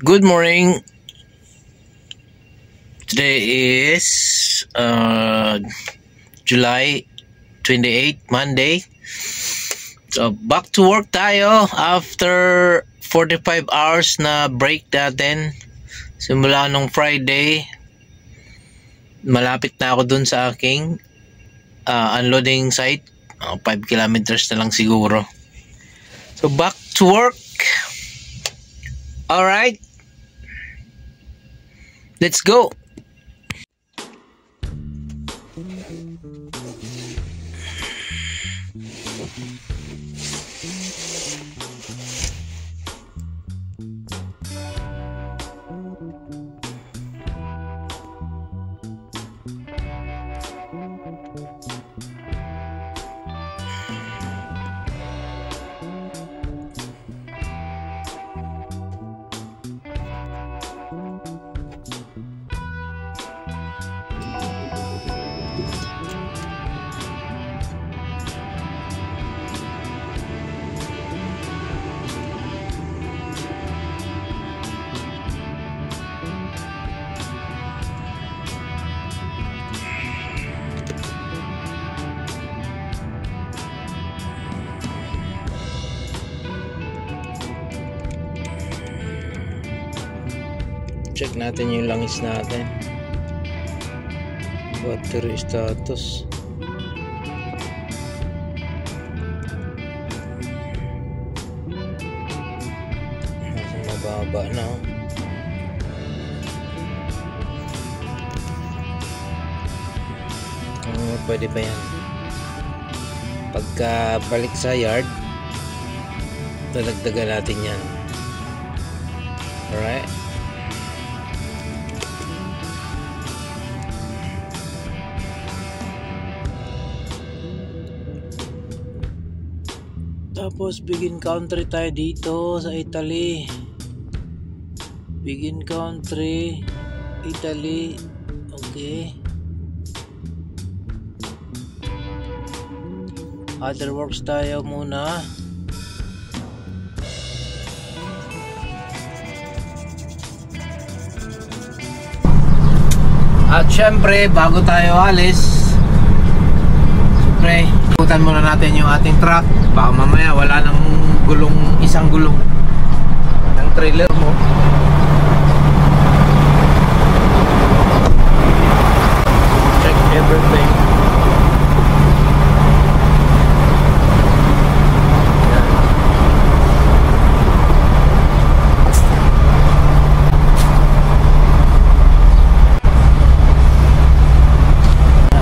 Good morning. Today is July 28, Monday. So back to work tayo after 45 hours na break natin. Simula nung Friday. Malapit na ako dun sa aking unloading site. 5 kilometers na lang siguro. So back to work. All right. Let's go. Check natin yung langis natin. Battery status. Nasa mababa na. Pwede pa yan. Pagka balik sa yard, dadagdagan natin yan. Alright. Tapos Begin Country tayo dito sa Italy. Begin Country, Italy. Okay. Other works tayo muna. At syempre, bago tayo alis, syempre, ikutan muna natin yung ating truck. Baka mamaya wala nang gulong, isang gulong ng trailer mo. Check everything.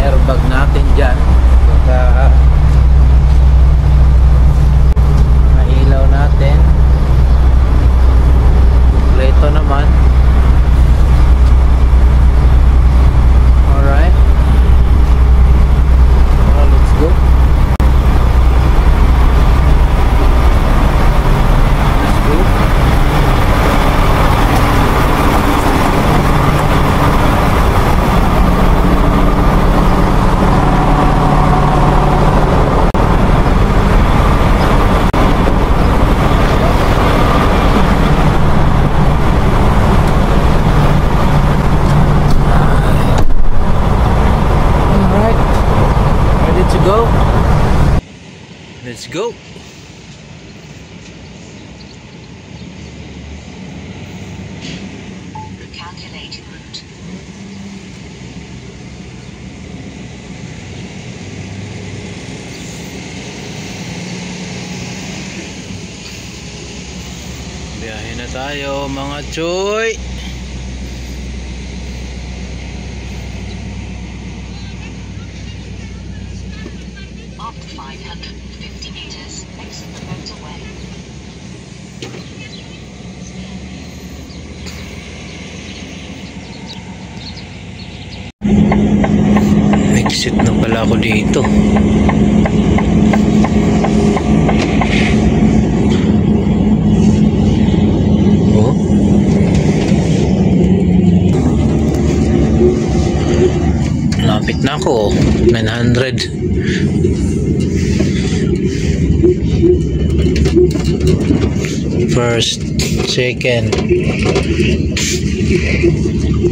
Airbag natin dyan. Ilaw natin. Ito naman. Alright. Let's go. Let's go. Go. Let's go. Calculating route. Biyahe na tayo mga choy. Up 550 meters, exit the motorway. Exit na pala ako dito. Oh. Lapit na ako. 900. First, second.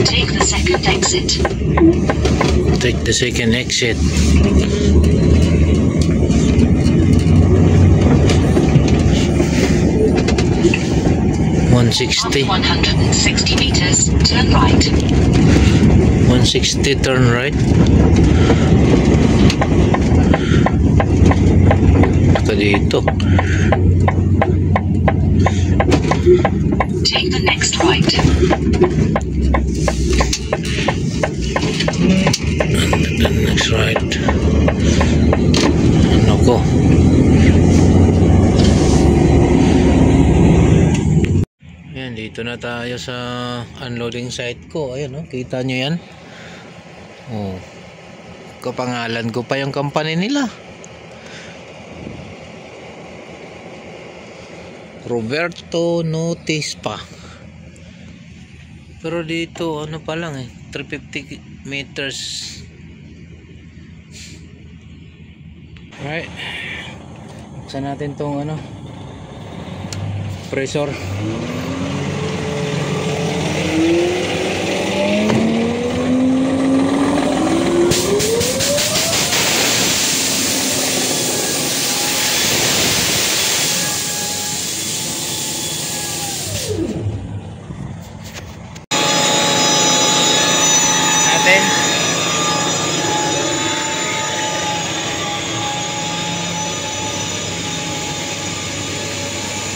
Take the second exit. Take the second exit. On 160. 160 meters, turn right. 160, turn right. Ito dito. Take the next right. The next right. Ano ko? Ayan, dito na tayo sa unloading site ko. Ayan, oh, kita nyo yan. Oh, kapangalan ko pa yung company nila. Roberto Notice pa. Pero dito ano pa lang 350 meters. Alright, buksan natin tong pressure.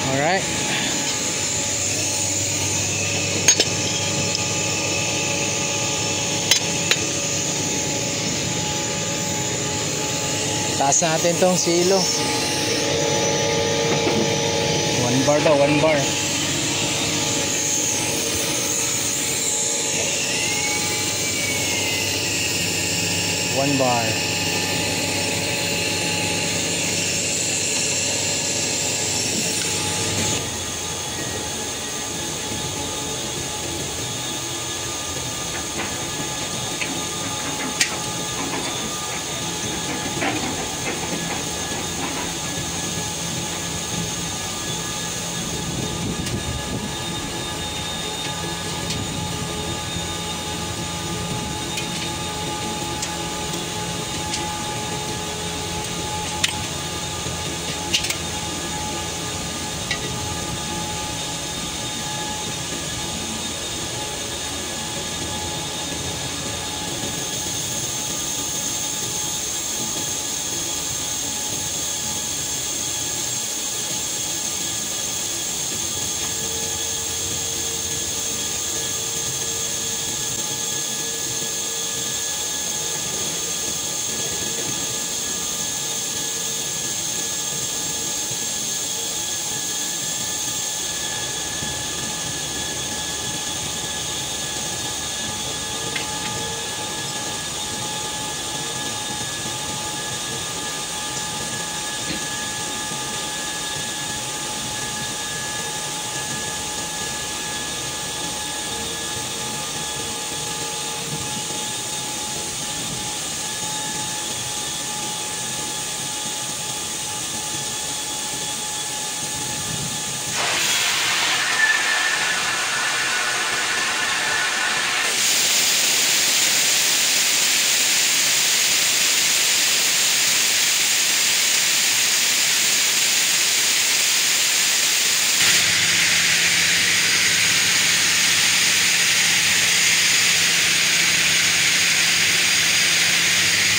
Alright. Taas natin tong silo. 1 bar daw, 1 bar. 1 bar.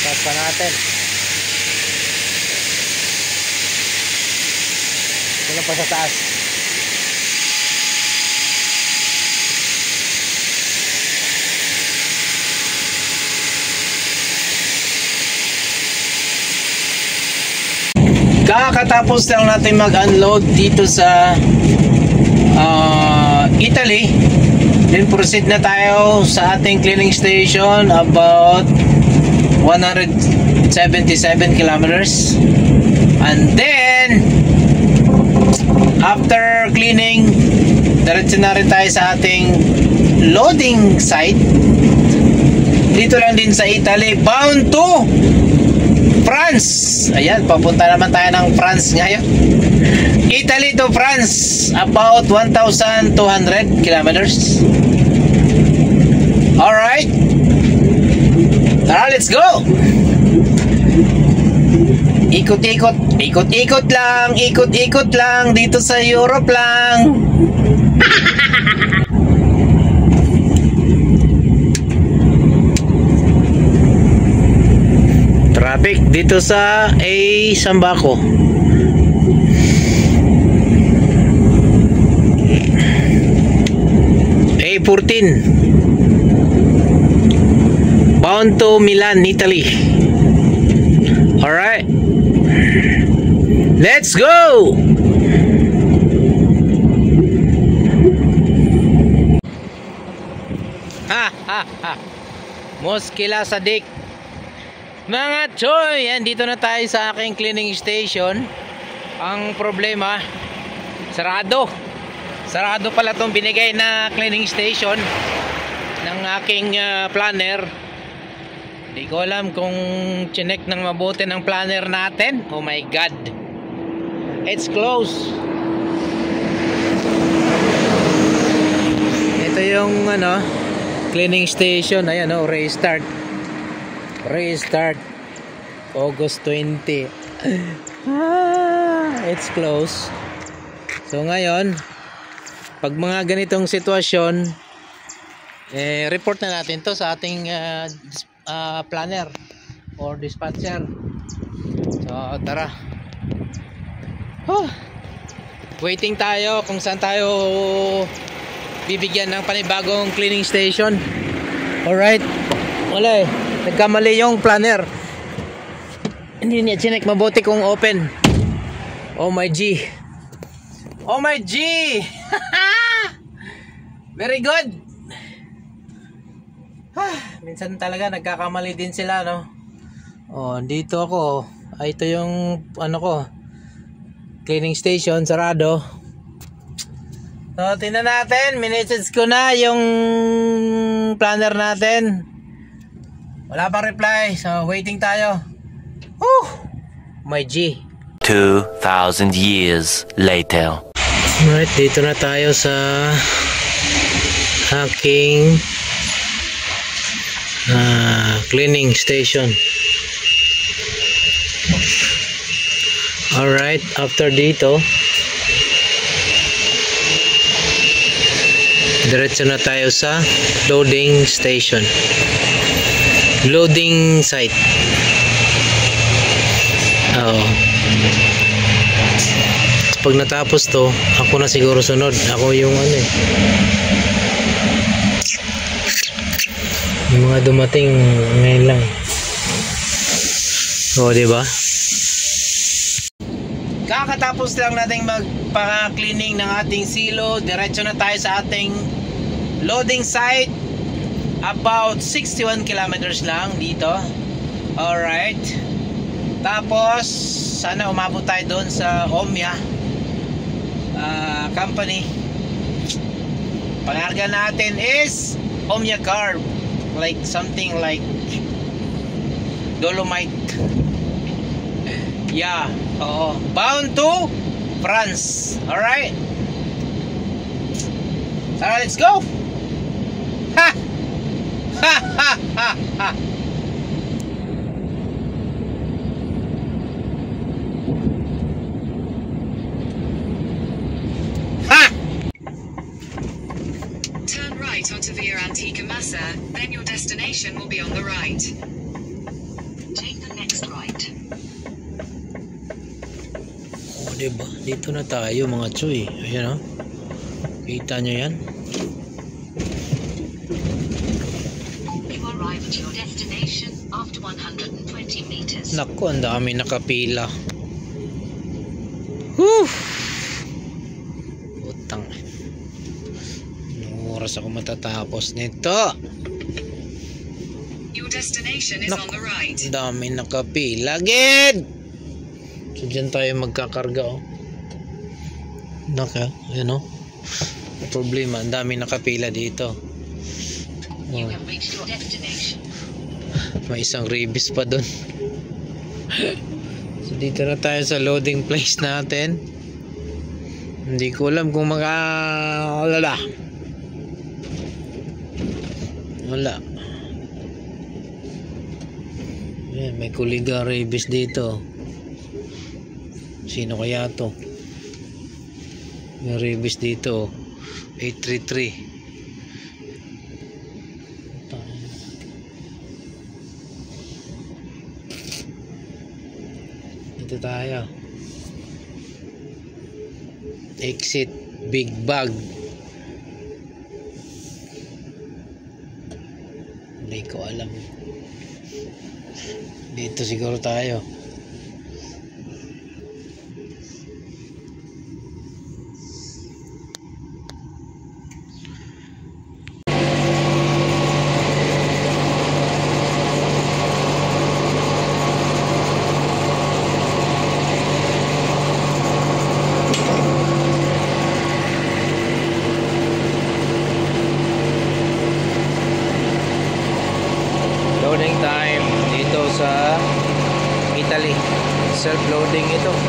Taas pa natin. Wala pa sa taas. Kakatapos lang natin mag-unload dito sa Italy. Then proceed na tayo sa ating cleaning station, about 177 kilometers. And then after cleaning, diretso na rin tayo sa ating loading site dito lang din sa Italy, bound to France. Ayan, papunta naman tayo ng France ngayon. Italy to France, about 1,200 kilometers. Alright. Tara, let's go. Ikot-ikot lang dito sa Europe lang. Traffic dito sa Sambaco. A14 bound to Milan, Italy. Alright, let's go. Moskila Sadik. Mga choy, yan, dito na tayo sa aking cleaning station. Ang problema, sarado pala tong binigay na cleaning station ng aking planner. Hindi ko alam kung chinek ng mabuti ng planner natin. Oh my god, it's closed. Ito yung cleaning station. Ayan, restart August 20. It's closed. So ngayon, pag mga ganitong sitwasyon, report na natin to sa ating planner or dispatcher. So tara, waiting tayo kung saan tayo bibigyan ng panibagong cleaning station. Alright, wala nagkamali yung planner, hindi niya chinek mabuti kung open. Oh my G, very good. Minsan talaga nagkakamali din sila, no? Dito ako, ito yung cleaning station, sarado. So tingnan natin, minessage ko na yung planner natin, wala pang reply. So waiting tayo. My G. 2,000 years later. Alright, dito na tayo sa aking cleaning station. Alright, after dito, diretso na tayo sa loading station, loading site. Pag natapos to, ako na siguro sunod. Ako yung yung mga dumating ngayon lang. Diba? Kakatapos lang nating magpa-cleaning ng ating silo. Diretso na tayo sa ating loading site. About 61 kilometers lang dito. Alright. Tapos sana umabot tayo doon sa Omya company. Pangarga natin is Omya Carb, like something like Dolomite. Yeah, bound to France. Alright, let's go. Ha! Ha ha ha ha. Onto Via Antica Massa, then your destination will be on the right. Take the next right. Diba? Dito na tayo mga choy. Ayan kita nyo yan. You arrive at your destination after 120 meters. Naku, ang dami nakapila. Whew! Utang. Oras ako matatapos nito. Your destination is on the right. Dami nakapila, gid. So dyan tayo magkakarga. Ayan problema, ang dami nakapila dito. You have reached your destination. May isang ribis pa dun. So dito na tayo sa loading place natin. Hindi ko alam kung wala. Ayan, may kuliga rabies dito. Sino kaya to? May rabies dito. 833. Dito tayo. Exit Big Bag. Hindi ko alam. Dito siguro tayo. Loading time dito sa Italy. Self-loading ito.